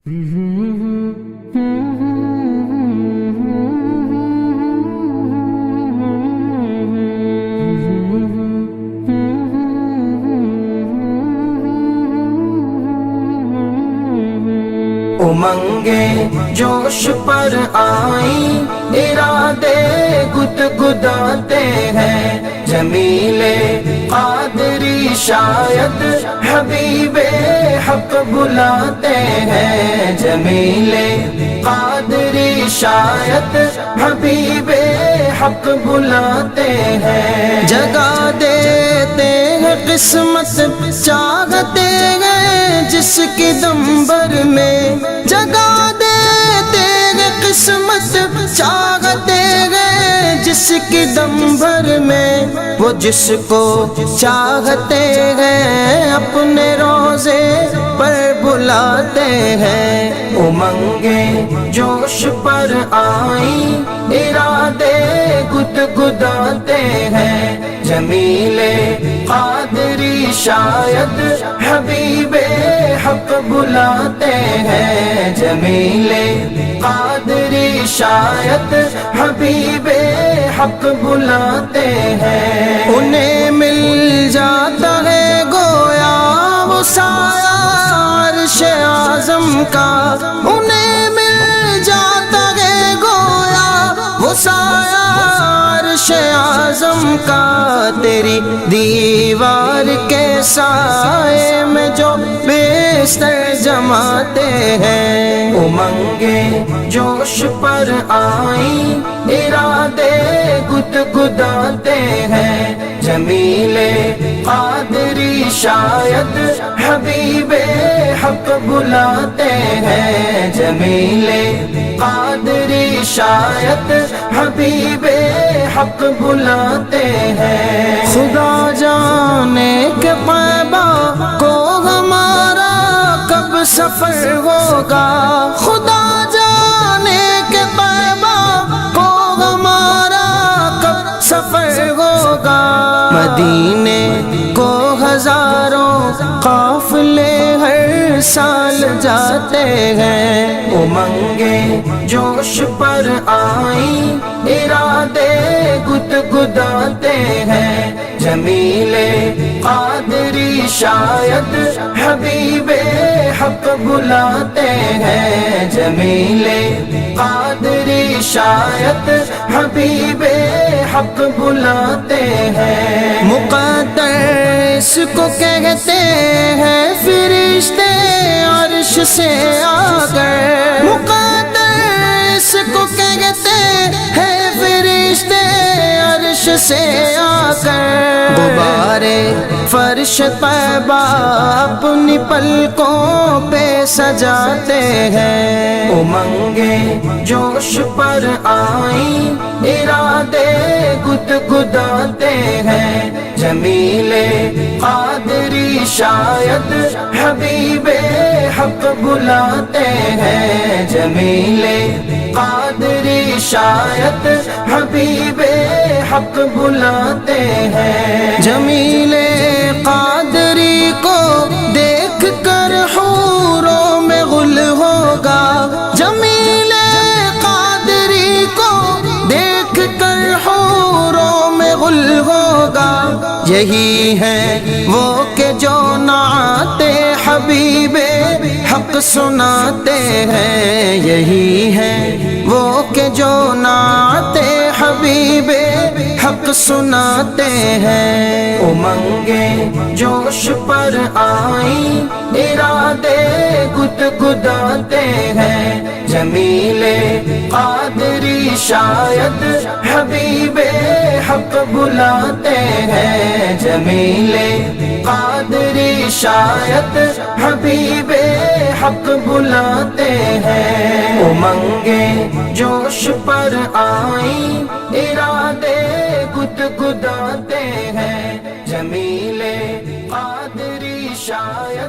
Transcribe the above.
امنگے جوش پر آئی، ارادے گدگداتے ہیں، جمیل قادری شاید حبیب حق بلاتے ہیں، جمیل قادری شاید حبیب حق بلاتے ہیں، جگا دیتے ہیں قسمت چاہتے ہیں جس کی دمبر میں، جگا دیتے ہیں قسمت چاہتے ہیں جس کی دمبر میں، وہ جس کو چاہتے ہیں اپنے روزے پر بلاتے ہیں، امنگے جوش پر آئی، ارادے گدگداتے ہیں، جمیل قادری شاید حبیب حق بلاتے ہیں، جمیل قادری شاید حبیب حق بلاتے ہیں، انہیں مل جاتا ہے گویا وہ سایہ عرش اعظم کا، انہیں مل جاتا ہے گویا وہ سایہ عرش اعظم کا، تیری دیوار کے سائے میں جو بستر جماتے ہیں، امنگے جوش پر آئی، ارادے گدگداتے ہیں، جمیل قادری شاید حبیب حق بلاتے ہیں، جمیل قادری شاید حبیب حق بلاتے ہیں، خدا جانے کہ قیبہ کو ہمارا کب سفر ہوگا، خدا جانے کہ قیبہ کو ہمارا کب سفر ہوگا، مدینے کو ہزاروں قافلے ہر سال جاتے ہیں، امنگے جوش پر آئی، ارادے گدگداتے ہیں، جمیل قادری شاید حبیب حق بلاتے ہیں، جمیل قادری شاید حبیب حق بلاتے ہیں، مقدر اس کو کہتے ہیں فرشتے عرش سے آ کر، مقدر اس کو کہتے ہیں فرشتے عرش سے آ کر، غبارے فرش طیبہ اپنی پلکوں پہ سجاتے ہیں، امنگے جوش پر آئی، ارادے گدگداتے ہیں، جمیل قادری شاید حبیب حق بلاتے ہیں، جمیل قادری شاید حبیب حق بلاتے ہیں، جمیل قادری کو دیکھ کر حوروں میں غل ہوگا، جمیل قادری کو دیکھ کر حوروں میں غل ہوگا، یہی ہے وہ کہ جو نعت حبیب حق سناتے ہیں، یہی ہے وہ کہ جو نعت حبیب حق سناتے ہیں، امنگے جوش پر آئی، ارادے گدگداتے ہیں، جمیل قادری شاید حبیب حق بلاتے ہیں، جمیل قادری شاید حبیب حق بلاتے ہیں، امنگے جوش پر آئی، ارادے گدگداتے ہیں، جمیل قادری شاید